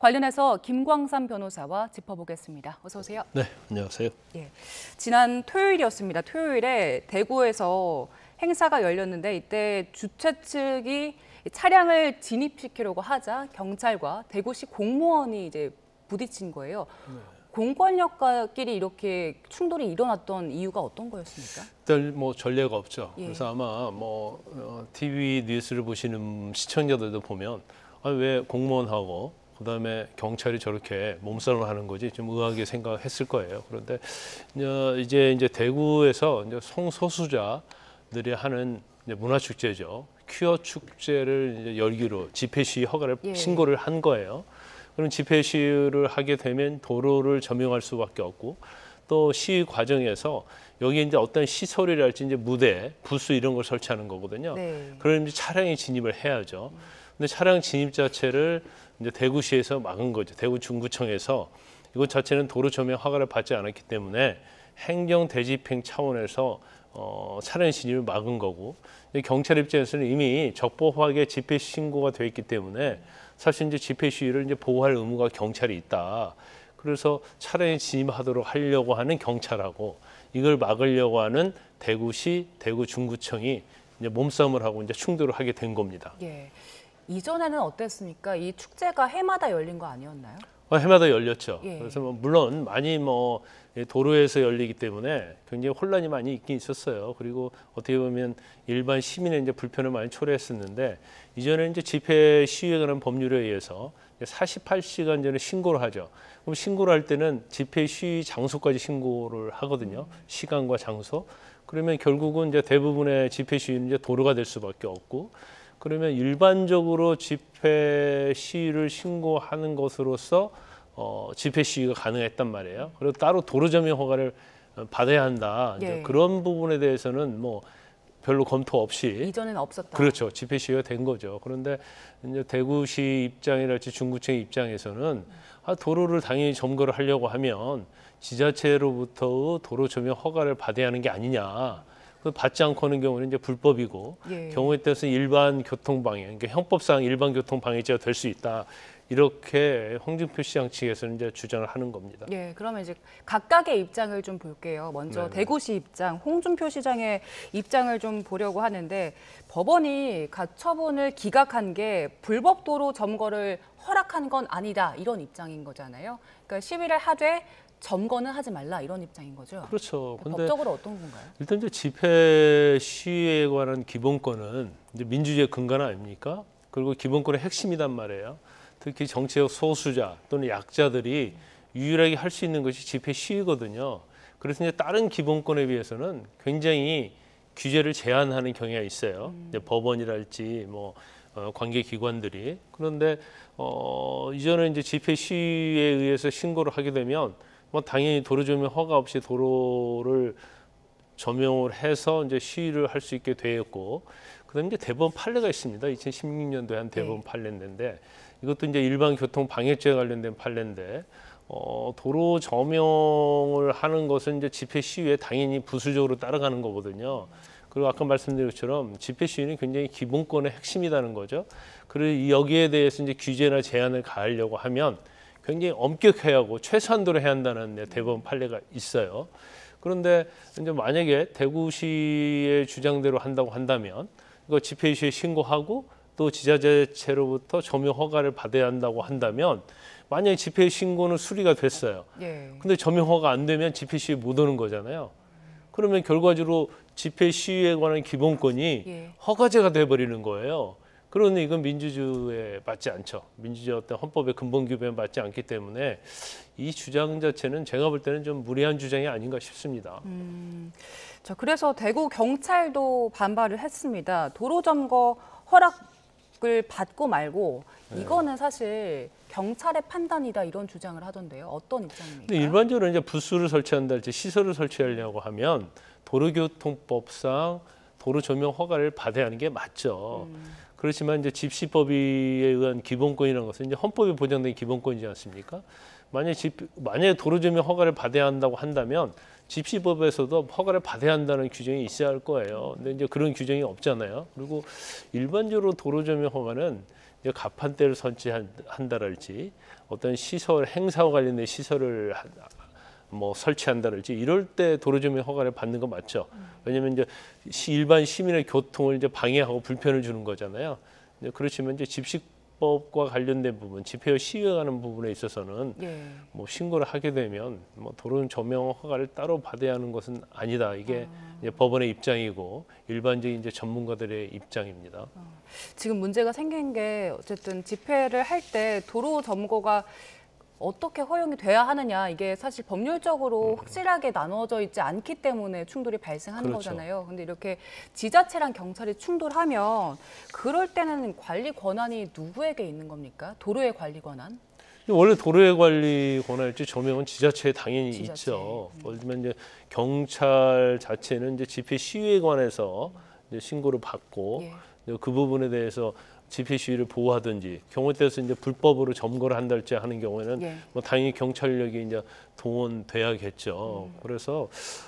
관련해서 김광삼 변호사와 짚어보겠습니다. 어서 오세요. 네, 안녕하세요. 예, 지난 토요일이었습니다. 토요일에 대구에서 행사가 열렸는데 이때 주최 측이 차량을 진입시키려고 하자 경찰과 대구시 공무원이 이제 부딪힌 거예요. 네. 공권력과끼리 이렇게 충돌이 일어났던 이유가 어떤 거였습니까? 일단 뭐 전례가 없죠. 예. 그래서 아마 TV 뉴스를 보시는 시청자들도 보면 왜 공무원하고 그다음에 경찰이 저렇게 몸싸움을 하는 거지 좀 의아하게 생각했을 거예요. 그런데 이제 대구에서 이제 성소수자들이 하는 이제 문화 축제죠. 퀴어 축제를 이제 열기로 집회 시위 허가를 신고를 한 거예요. 그럼 집회 시위를 하게 되면 도로를 점용할 수밖에 없고 또 시위 과정에서 여기 이제 어떤 시설이랄지 이제 무대, 부스 이런 걸 설치하는 거거든요. 네. 그럼 이제 차량이 진입을 해야죠. 근데 차량 진입 자체를 이제 대구시에서 막은 거죠. 대구 중구청에서 이것 자체는 도로 점용 허가를 받지 않았기 때문에 행정 대집행 차원에서 차량 진입을 막은 거고 경찰 입장에서는 이미 적법하게 집회 신고가 돼 있기 때문에 사실 이제 집회 시위를 이제 보호할 의무가 경찰이 있다. 그래서 차량에 진입하도록 하려고 하는 경찰하고 이걸 막으려고 하는 대구시, 대구 중구청이 이제 몸싸움을 하고 이제 충돌을 하게 된 겁니다. 예. 이전에는 어땠습니까? 이 축제가 해마다 열린 거 아니었나요? 해마다 열렸죠. 예. 그래서 물론 많이 도로에서 열리기 때문에 굉장히 혼란이 많이 있긴 있었어요. 그리고 어떻게 보면 일반 시민의 이제 불편을 많이 초래했었는데 이전에 이제 집회 시위에 관한 법률에 의해서 48시간 전에 신고를 하죠. 그럼 신고를 할 때는 집회 시위 장소까지 신고를 하거든요. 시간과 장소. 그러면 결국은 이제 대부분의 집회 시위는 이제 도로가 될 수밖에 없고 그러면 일반적으로 집회 시위를 신고하는 것으로서 집회 시위가 가능했단 말이에요. 그리고 따로 도로 점용 허가를 받아야 한다. 예. 이제 그런 부분에 대해서는 별로 검토 없이 이전에는 없었다. 그렇죠. 집회 시위가 된 거죠. 그런데 이제 대구시 입장이랄지 중구청 입장에서는 도로를 당연히 점거를 하려고 하면 지자체로부터 도로 점용 허가를 받아야 하는 게 아니냐. 받지 않고 하는 경우는 이제 불법이고 경우에 따라서 일반 교통 방해, 그러니까 형법상 일반 교통 방해죄가 될 수 있다. 이렇게 홍준표 시장 측에서는 이제 주장을 하는 겁니다. 예, 그러면 이제 각각의 입장을 좀 볼게요. 먼저 네네. 대구시 입장, 홍준표 시장의 입장을 좀 보려고 하는데 법원이 가처분을 기각한 게 불법 도로 점거를 허락한 건 아니다 이런 입장인 거잖아요. 그러니까 시위를 하되 점거는 하지 말라 이런 입장인 거죠. 그렇죠. 근데 법적으로 어떤 건가요? 일단 이제 집회 시위에 관한 기본권은 이제 민주주의의 근간 아닙니까? 그리고 기본권의 핵심이란 말이에요. 특히 정치적 소수자 또는 약자들이 유일하게 할 수 있는 것이 집회 시위거든요. 그래서 이제 다른 기본권에 비해서는 굉장히 규제를 제한하는 경향이 있어요. 이제 법원이랄지 관계기관들이. 그런데 이전에 이제 집회 시위에 의해서 신고를 하게 되면 당연히 도로 점용 허가 없이 도로를 점용을 해서 이제 시위를 할 수 있게 되었고, 그다음에 이제 대법원 판례가 있습니다. 2016년도에 한 대법원 판례인데 이것도 이제 일반 교통 방해죄에 관련된 판례인데 도로 점용을 하는 것은 이제 집회 시위에 당연히 부수적으로 따라가는 거거든요. 그리고 아까 말씀드린 것처럼 집회 시위는 굉장히 기본권의 핵심이라는 거죠. 그리고 여기에 대해서 이제 규제나 제한을 가하려고 하면 굉장히 엄격해야 하고 최소한도로 해야 한다는 대법원 판례가 있어요. 그런데 이제 만약에 대구시의 주장대로 한다고 한다면 이거 집회 시위에 신고하고 또 지자체로부터 점용 허가를 받아야 한다고 한다면 만약에 집회 신고는 수리가 됐어요. 근데 점용 허가 안 되면 집회 시위 못 오는 거잖아요. 그러면 결과적으로 집회 시위에 관한 기본권이 허가제가 돼버리는 거예요. 그러니 이건 민주주의에 맞지 않죠. 민주주의 어떤 헌법의 근본 규범에 맞지 않기 때문에 이 주장 자체는 제가 볼 때는 좀 무리한 주장이 아닌가 싶습니다. 자, 그래서 대구 경찰도 반발을 했습니다. 도로 점거 허락을 받고 말고 이거는 사실 경찰의 판단이다 이런 주장을 하던데요. 어떤 입장입니까? 일반적으로 이제 부스를 설치한다든지 시설을 설치하려고 하면 도로교통법상 도로 점용 허가를 받아야 하는 게 맞죠. 그렇지만 이제 집시법에 의한 기본권이라는 것은 이제 헌법에 보장된 기본권이지 않습니까? 만약에 도로 점용 허가를 받아야 한다고 한다면 집시법에서도 허가를 받아야 한다는 규정이 있어야 할 거예요. 근데 이제 그런 규정이 없잖아요. 그리고 일반적으로 도로 점용 허가는 이제 가판대를 설치한다랄지 어떤 시설 행사와 관련된 시설을 뭐 설치한다랄지 이럴 때 도로조명 허가를 받는 거 맞죠? 왜냐하면 이제 일반 시민의 교통을 이제 방해하고 불편을 주는 거잖아요. 그렇지만 이제 집시법과 관련된 부분, 집회와 시위에 관한 부분에 있어서는 예. 뭐 신고를 하게 되면 뭐 도로 조명 허가를 따로 받아야 하는 것은 아니다. 이게 이제 법원의 입장이고 일반적인 이제 전문가들의 입장입니다. 지금 문제가 생긴 게 어쨌든 집회를 할 때 도로 점거가 어떻게 허용이 돼야 하느냐 이게 사실 법률적으로 확실하게 나눠져 있지 않기 때문에 충돌이 발생하는 그렇죠. 거잖아요. 근데 이렇게 지자체랑 경찰이 충돌하면 그럴 때는 관리 권한이 누구에게 있는 겁니까? 도로의 관리 권한? 원래 도로의 관리 권한일지 조명은 지자체에 당연히 지자체. 있죠. 예를 들면 이제 경찰 자체는 이제 집회 시위에 관해서 이제 신고를 받고 예. 이제 그 부분에 대해서 집회 시위를 보호하든지 경우에 따라서 이제 불법으로 점거를 한달지 하는 경우에는 예. 뭐 당연히 경찰력이 이제 동원돼야겠죠. 그래서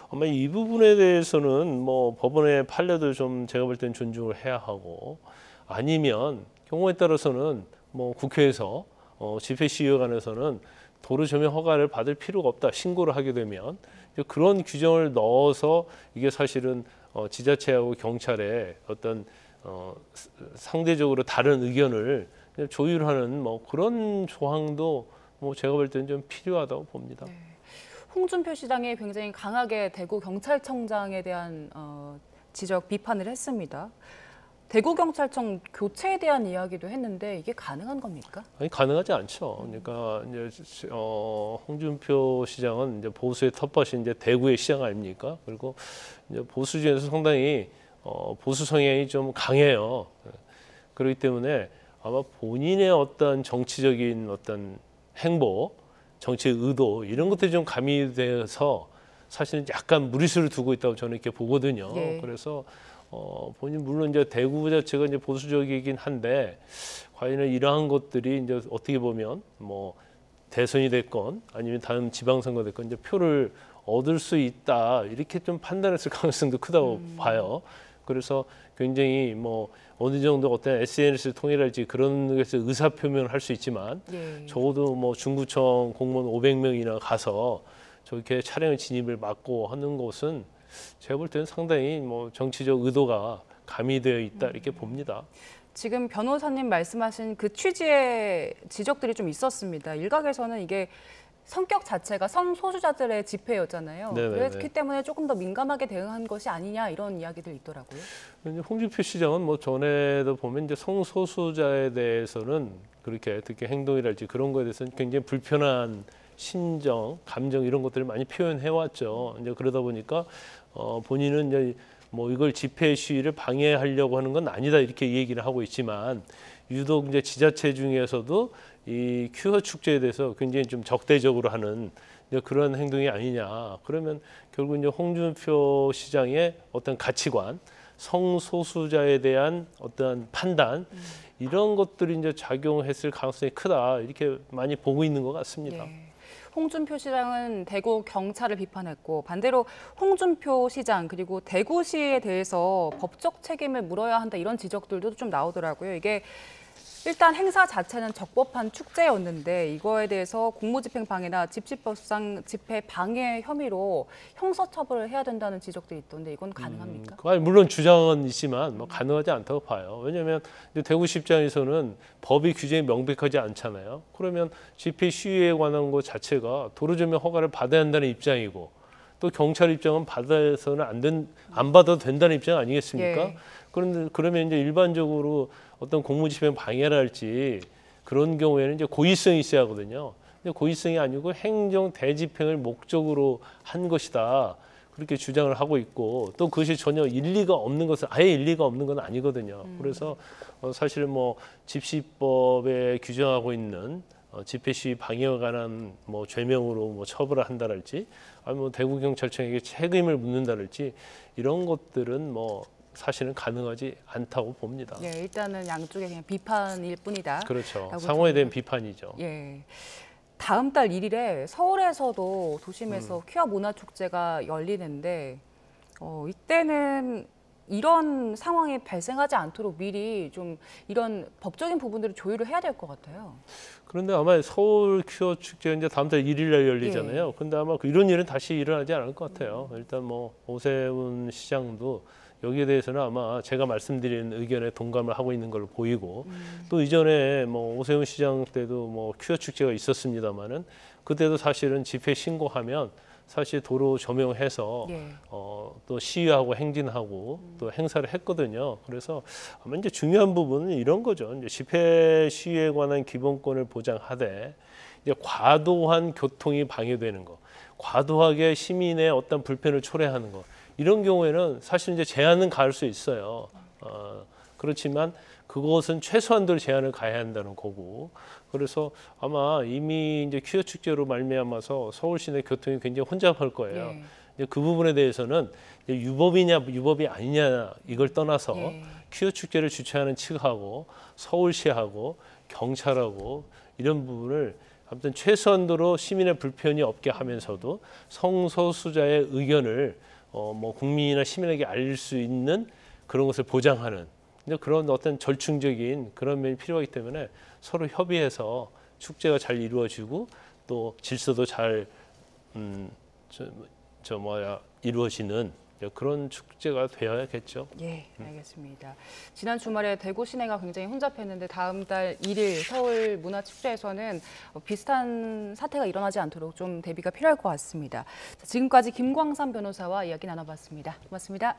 아마 이 부분에 대해서는 뭐 법원의 판례도 좀 제가 볼 때는 존중을 해야 하고 아니면 경우에 따라서는 뭐 국회에서 집회 시위에 관해서는 도로 조명 허가를 받을 필요가 없다 신고를 하게 되면 이제 그런 규정을 넣어서 이게 사실은 지자체하고 경찰의 어떤 상대적으로 다른 의견을 조율하는 뭐 그런 조항도 뭐 제가 볼 때는 좀 필요하다고 봅니다. 네. 홍준표 시장이 굉장히 강하게 대구 경찰청장에 대한 지적 비판을 했습니다. 대구 경찰청 교체에 대한 이야기도 했는데 이게 가능한 겁니까? 아니 가능하지 않죠. 그러니까 이제 홍준표 시장은 이제 보수의 텃밭이 이제 대구의 시장 아닙니까? 그리고 이제 보수 중에서 상당히 보수 성향이 좀 강해요. 그렇기 때문에 아마 본인의 어떤 정치적인 어떤 행보, 정치의 의도 이런 것들이 좀 가미돼서 사실은 약간 무리수를 두고 있다고 저는 이렇게 보거든요. 예. 그래서 본인 물론 이제 대구 자체가 이제 보수적이긴 한데 과연 이러한 것들이 이제 어떻게 보면 뭐 대선이 됐건 아니면 다음 지방선거 됐건 이제 표를 얻을 수 있다 이렇게 좀 판단했을 가능성도 크다고 봐요. 그래서 굉장히 뭐 어느 정도 어떤 SNS를 통해랄지 그런 것에서 의사 표명을 할 수 있지만 예. 적어도 뭐 중구청 공무원 500명이나 가서 저렇게 차량의 진입을 막고 하는 것은 제가 볼 때는 상당히 뭐 정치적 의도가 가미되어 있다 이렇게 봅니다. 지금 변호사님 말씀하신 그 취지의 지적들이 좀 있었습니다. 일각에서는 이게 성격 자체가 성소수자들의 집회였잖아요. 네네네. 그렇기 때문에 조금 더 민감하게 대응한 것이 아니냐 이런 이야기들이 있더라고요. 이제 홍준표 시장은 뭐 전에도 보면 이제 성소수자에 대해서는 그렇게 특히 행동이랄지 그런 거에 대해서는 굉장히 불편한 신정, 감정 이런 것들을 많이 표현해 왔죠. 이제 그러다 보니까 본인은 이제 뭐 이걸 집회 시위를 방해하려고 하는 건 아니다 이렇게 얘기를 하고 있지만 유독 이제 지자체 중에서도 이 큐어 축제에 대해서 굉장히 좀 적대적으로 하는 이제 그런 행동이 아니냐. 그러면 결국 이제 홍준표 시장의 어떤 가치관, 성소수자에 대한 어떤 판단 이런 것들이 이제 작용했을 가능성이 크다 이렇게 많이 보고 있는 것 같습니다. 예. 홍준표 시장은 대구 경찰을 비판했고 반대로 홍준표 시장 그리고 대구시에 대해서 법적 책임을 물어야 한다 이런 지적들도 좀 나오더라고요. 이게 일단 행사 자체는 적법한 축제였는데 이거에 대해서 공무집행 방해나 집시법상 집회 방해 혐의로 형사처벌을 해야 된다는 지적도 있던데 이건 가능합니까? 아니, 물론 주장은 있지만 뭐 가능하지 않다고 봐요. 왜냐하면 대구시 입장에서는 법이 규정이 명백하지 않잖아요. 그러면 집회 시위에 관한 것 자체가 도로조명 허가를 받아야 한다는 입장이고 또 경찰 입장은 받아서는 안 받아도 된다는 입장 아니겠습니까? 예. 그런데 그러면 이제 일반적으로 어떤 공무집행 방해랄지 그런 경우에는 이제 고의성이 있어야 하거든요. 근데 고의성이 아니고 행정 대집행을 목적으로 한 것이다. 그렇게 주장을 하고 있고 또 그것이 전혀 일리가 없는 것은 아예 일리가 없는 건 아니거든요. 그래서 사실은 뭐 집시법에 규정하고 있는 집회 시위 방해에 관한 뭐 죄명으로 뭐 처벌을 한다랄지 아니면 뭐 대구 경찰청에게 책임을 묻는다랄지 이런 것들은 뭐 사실은 가능하지 않다고 봅니다. 예, 일단은 양쪽의 그냥 비판일 뿐이다. 그렇죠. 라고 상호에 대한 저는- 비판이죠. 예. 다음 달 1일에 서울에서도 도심에서 퀴어 문화 축제가 열리는데 이때는 이런 상황이 발생하지 않도록 미리 좀 이런 법적인 부분들을 조율을 해야 될 것 같아요. 그런데 아마 서울 퀴어 축제 이제 다음 달 1일 날 열리잖아요. 근데 아마 이런 일은 다시 일어나지 않을 것 같아요. 일단 뭐 오세훈 시장도 여기에 대해서는 아마 제가 말씀드린 의견에 동감을 하고 있는 걸로 보이고 또 이전에 뭐 오세훈 시장 때도 뭐 퀴어 축제가 있었습니다마는 그때도 사실은 집회 신고하면 사실 도로 조명해서 또 시위하고 행진하고 또 행사를 했거든요. 그래서 아마 이제 중요한 부분은 이런 거죠. 이제 집회 시위에 관한 기본권을 보장하되 이제 과도한 교통이 방해되는 거, 과도하게 시민의 어떤 불편을 초래하는 거 이런 경우에는 사실 이제 제한은 가할 수 있어요. 그렇지만 그것은 최소한도로 제한을 가해야 한다는 거고. 그래서 아마 이미 이제 퀴어 축제로 말미암아서 서울 시내 교통이 굉장히 혼잡할 거예요. 이제 그 부분에 대해서는 이제 유법이냐 유법이 아니냐 이걸 떠나서 퀴어 축제를 주최하는 측하고 서울시하고 경찰하고 이런 부분을 아무튼 최소한도로 시민의 불편이 없게 하면서도 성소수자의 의견을 뭐 국민이나 시민에게 알릴 수 있는 그런 것을 보장하는 그런 어떤 절충적인 그런 면이 필요하기 때문에 서로 협의해서 축제가 잘 이루어지고 또 질서도 잘 이루어지는 그런 축제가 되어야겠죠. 예, 알겠습니다. 지난 주말에 대구 시내가 굉장히 혼잡했는데 다음 달 1일 서울 문화축제에서는 비슷한 사태가 일어나지 않도록 좀 대비가 필요할 것 같습니다. 자, 지금까지 김광삼 변호사와 이야기 나눠봤습니다. 고맙습니다.